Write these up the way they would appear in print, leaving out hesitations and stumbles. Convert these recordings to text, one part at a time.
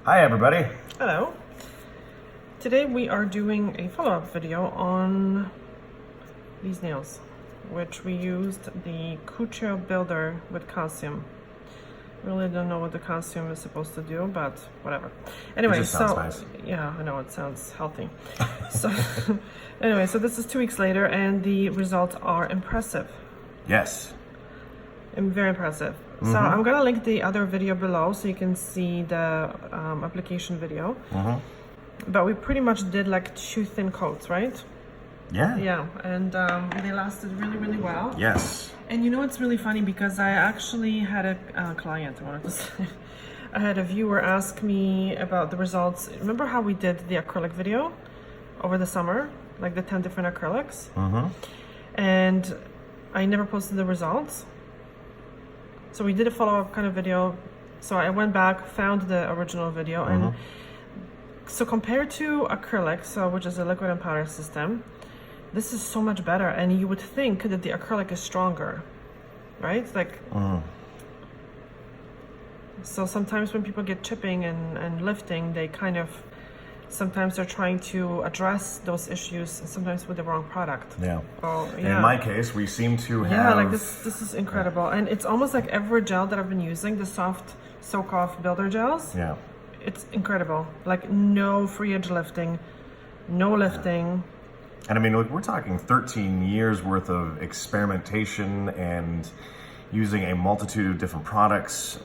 Hi everybody. Hello. Today we are doing a follow-up video on these nails, which we used the CUCCIO builder with calcium. Really don't know what the calcium is supposed to do, but whatever. Anyway, It just sounds nice. yeah, I know it sounds healthy. So anyway, so this is 2 weeks later and the results are impressive. Yes. Very impressive. So I'm gonna link the other video below so you can see the application video. But we pretty much did like 2 thin coats, right? Yeah. Yeah, and they lasted really well. Yes. And you know it's really funny because I actually had a client, I wanted to say. I had a viewer ask me about the results. Remember how we did the acrylic video over the summer? Like the 10 different acrylics? And I never posted the results. So we did a follow-up kind of video. So I went back, found the original video, and so compared to acrylic, which is a liquid and powder system, this is so much better. And you would think that the acrylic is stronger, right? Like, so sometimes when people get chipping and lifting, they kind of, sometimes they're trying to address those issues, and sometimes with the wrong product. Yeah. Oh, yeah. And in my case, we seem to have... Yeah, like this is incredible. And it's almost like every gel that I've been using, the soft soak-off builder gels. Yeah. It's incredible. Like no free edge lifting, no lifting. And I mean, we're talking 13 years worth of experimentation and using a multitude of different products.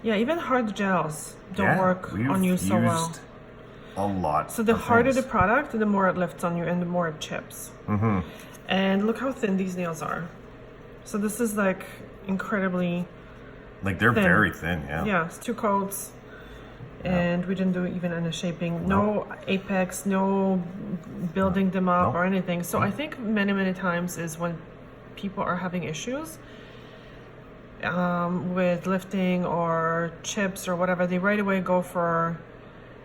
Yeah, even hard gels don't work on you so well. A lot. So the harder the product, the more it lifts on you and the more it chips. And look how thin these nails are. So this is like incredibly like they're thin. very thin, yeah. Yeah, it's 2 coats. And we didn't do even any shaping, no apex, no building them up or anything. So I think many times is when people are having issues with lifting or chips or whatever, they right away go for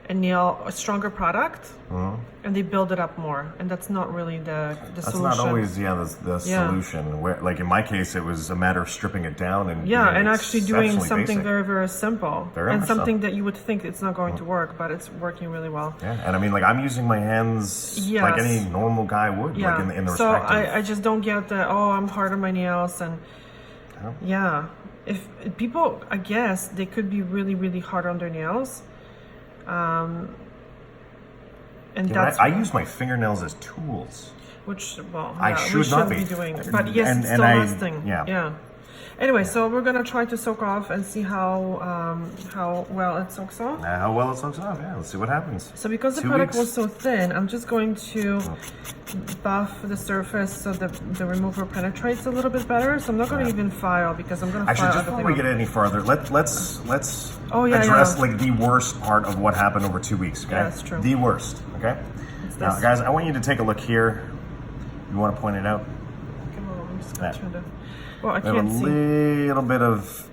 a stronger product, and they build it up more, and that's not really the solution. That's not always the solution. Where, like in my case, it was a matter of stripping it down and and actually doing something basic. very simple, and something that you would think it's not going to work, but it's working really well. Yeah, and I mean, like I'm using my hands like any normal guy would, like in the so respective. I just don't get the I'm hard on my nails, and if people, I guess they could be really hard on their nails. And that's I use my fingernails as tools, which I should not be doing. But yes, it's still lasting. Yeah. Anyway, so we're gonna try to soak off and see how well it soaks off. How well it soaks off? Yeah, let's see what happens. So because the product was so thin, I'm just going to buff the surface so that the remover penetrates a little bit better. So I'm not going to even file because I'm going to file. Actually, just before we get any further, let's address like the worst part of what happened over 2 weeks. Okay, yeah, that's true. The worst. Okay. Now, guys, I want you to take a look here. You want to point it out? Come on, I'm just trying to. Well, I can't see. A little bit of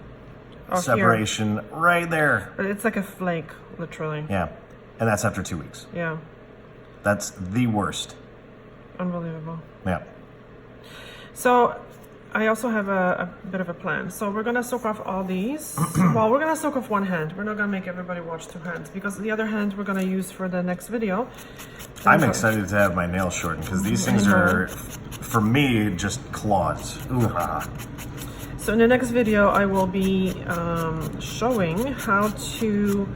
separation right there. But it's like a flake, literally. Yeah, and that's after 2 weeks. Yeah. That's the worst. Unbelievable. Yeah. So I also have a bit of a plan. So we're gonna soak off all these. Well, we're gonna soak off one hand. We're not gonna make everybody watch 2 hands because the other hand we're gonna use for the next video. I'm excited to have my nails shortened because these things are, for me, just claws. Ooh-ha. So in the next video, I will be showing how to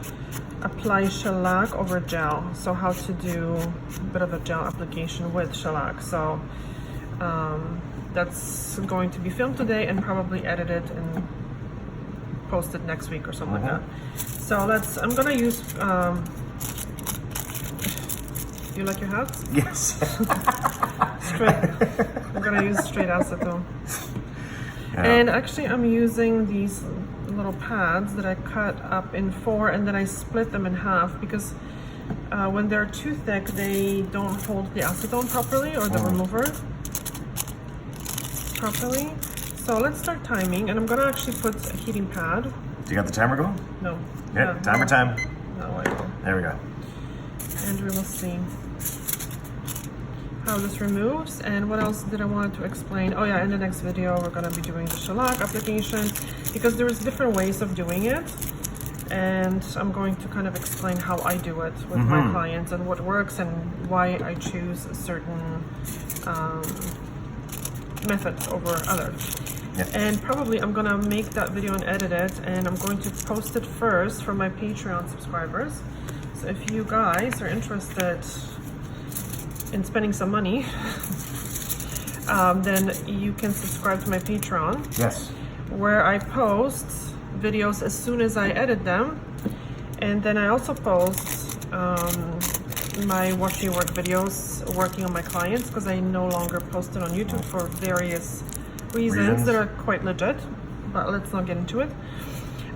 apply shellac over gel. So how to do a bit of a gel application with shellac. So that's going to be filmed today and probably edited and posted next week or something like that. So I'm gonna use, you like your hats? Yes. I'm gonna use straight acetone. And actually I'm using these little pads that I cut up in 4 and then I split them in half because when they're too thick they don't hold the acetone properly or the remover properly. So let's start timing, and I'm gonna actually put a heating pad. Do you got the timer going? No. Yeah, timer time. No, I don't. There we go. And we will see how this removes. And what else did I want to explain? Oh yeah, in the next video we're going to be doing the shellac application because there's different ways of doing it. and I'm going to kind of explain how I do it with my clients and what works and why I choose certain methods over others. Yeah. And probably I'm gonna make that video and edit it, and I'm going to post it first for my Patreon subscribers. So if you guys are interested in spending some money, then you can subscribe to my Patreon. Yes. Where I post videos as soon as I edit them, and then I also post my watch me work videos working on my clients, because I no longer post it on YouTube for various reasons that are quite legit, but let's not get into it.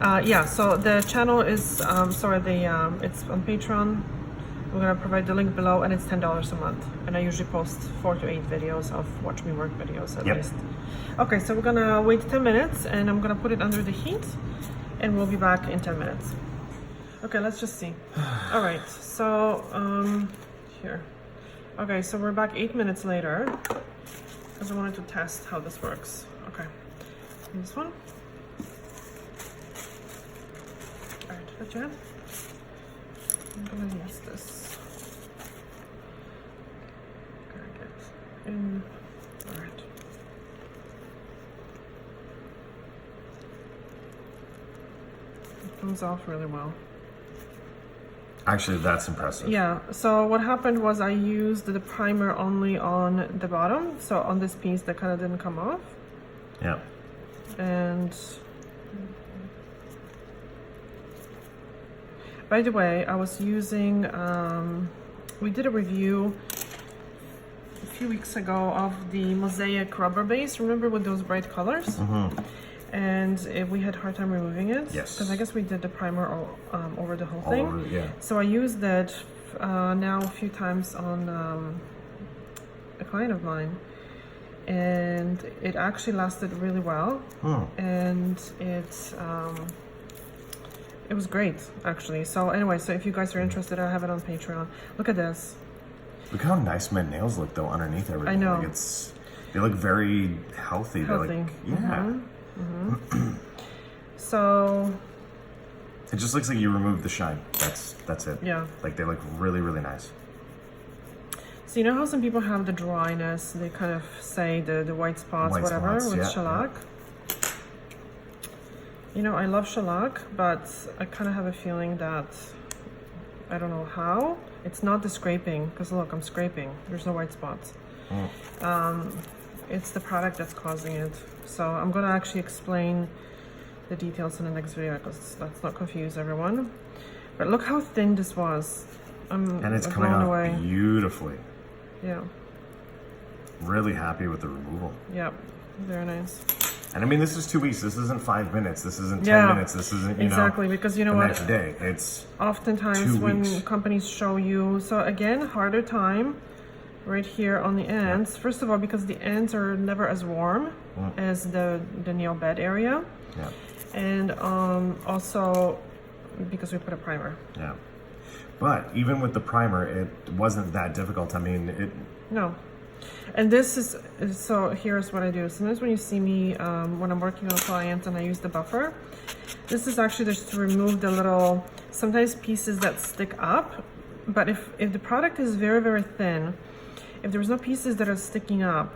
Yeah, so the channel is it's on Patreon. We're gonna provide the link below, and it's $10 a month, and I usually post 4 to 8 videos of watch me work videos at least. Okay, so we're gonna wait 10 minutes, and I'm gonna put it under the heat, and we'll be back in 10 minutes. Okay, let's just see. All right, so here. Okay, so we're back 8 minutes later, because I wanted to test how this works. Okay, and this one. All right, put your hand. I'm gonna use this. Gotta get in. All right. It comes off really well. Actually, that's impressive. Yeah, so what happened was I used the primer only on the bottom, so on this piece that kind of didn't come off. Yeah. And by the way, I was using, we did a review a few weeks ago of the Mosaic rubber base, remember, with those bright colors? And we had a hard time removing it. Yes. Because I guess we did the primer over the whole thing. Yeah. So I used that now a few times on a client of mine, and it actually lasted really well. And it was great, actually. So anyway, so if you guys are interested, I have it on Patreon. Look at this. Look how nice my nails look though underneath everything. I know. Like they look very healthy. They're like, yeah. So it just looks like you removed the shine. That's it. Yeah. Like they look really, really nice. So you know how some people have the dryness, they kind of say the white spots, whatever, with shellac? You know, I love shellac, but I kind of have a feeling that, I don't know how, it's not the scraping, because look, I'm scraping, there's no white spots. It's the product that's causing it. So I'm gonna actually explain the details in the next video, because let's not confuse everyone. But look how thin this was. And it's coming off beautifully. Yeah. Really happy with the removal. Yep, very nice. And I mean, this is 2 weeks. This isn't 5 minutes. This isn't 10 minutes. This isn't, you exactly, know, because you know the what? next day. It's oftentimes 2 when weeks. companies show you, so again, harder time right here on the ends. First of all, because the ends are never as warm as the nail bed area. Yeah. And also because we put a primer. Yeah. But even with the primer, it wasn't that difficult. I mean, No. And this is, so here's what I do. Sometimes when you see me, when I'm working on clients and I use the buffer, this is actually just to remove the little, sometimes pieces that stick up. But if the product is very, very thin, if there's no pieces that are sticking up,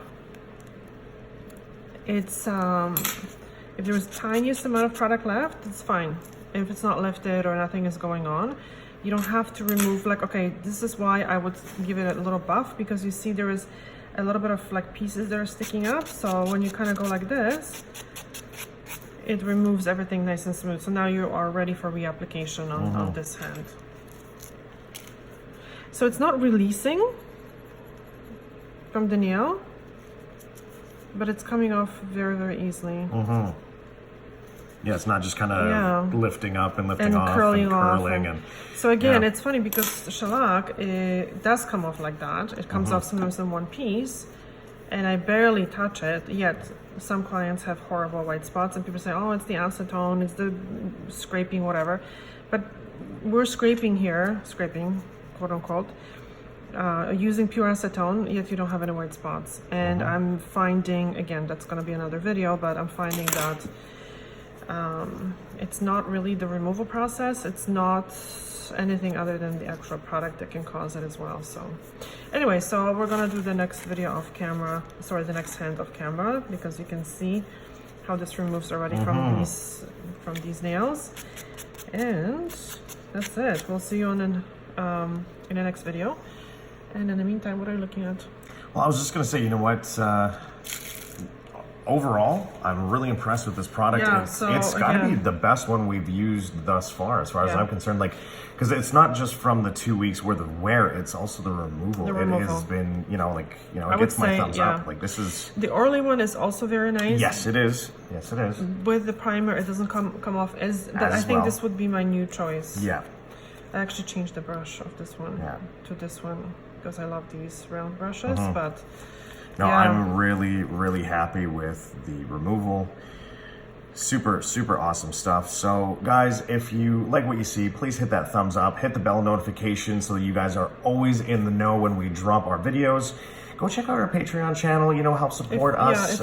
it's, if there's tiniest amount of product left, it's fine. If it's not lifted or nothing is going on, you don't have to remove, like, okay, this is why I would give it a little buff, because you see there is a little bit of like pieces that are sticking up. So when you kind of go like this, it removes everything nice and smooth. So now you are ready for reapplication on this hand. So it's not releasing from the nail, but it's coming off very, very easily. yeah, it's not just kind of lifting up and lifting And off curling and off curling. So again, it's funny because shellac, it does come off like that. It comes off sometimes in one piece, and I barely touch it, yet some clients have horrible white spots, and people say, oh, it's the acetone, it's the scraping, whatever. But we're scraping here, quote unquote, using pure acetone, yet you don't have any white spots. And I'm finding, again, that's going to be another video, but I'm finding that It's not really the removal process. It's not anything other than the actual product that can cause it as well. So anyway, so we're gonna do the next video off camera, sorry, the next hand off camera, because you can see how this removes already from these nails. And that's it. We'll see you on in the next video. And in the meantime, what are you looking at? Well, I was just gonna say, you know what? Overall, I'm really impressed with this product. Yeah, It's got to be the best one we've used thus far, as far as I'm concerned. Like, because it's not just from the 2 weeks worth of wear; it's also the removal. It has been, it gets my thumbs up. Like, this is the Orly one is also very nice. Yes, it is. Yes, it is. With the primer, it doesn't come off as that. I think this would be my new choice. Yeah. I actually changed the brush of this one to this one because I love these round brushes, but. No, I'm really, really happy with the removal. Super, super awesome stuff. So guys, if you like what you see, please hit that thumbs up, hit the bell notification so that you guys are always in the know when we drop our videos. Go check out our Patreon channel, help support us.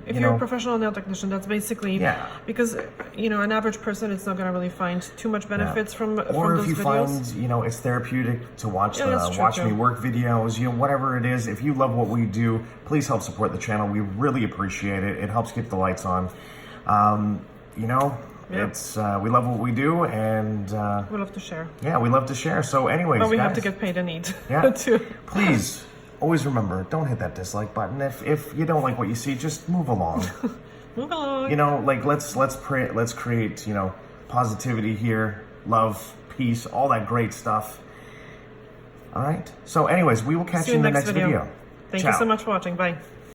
If you're a professional nail technician, that's basically because an average person is not going to really find too much benefits from those videos. Or if you find it's therapeutic to watch watch me work videos, whatever it is. If you love what we do, please help support the channel. We really appreciate it. It helps keep the lights on. It's we love what we do, and we love to share. Yeah, we love to share. So, anyways, but we have to get paid and eat. Too. Please. Always remember, don't hit that dislike button. If you don't like what you see, just move along. Move along. Let's create, positivity here, love, peace, all that great stuff. All right. So anyways, we will catch you in the next video. Thank you so much for watching. Bye.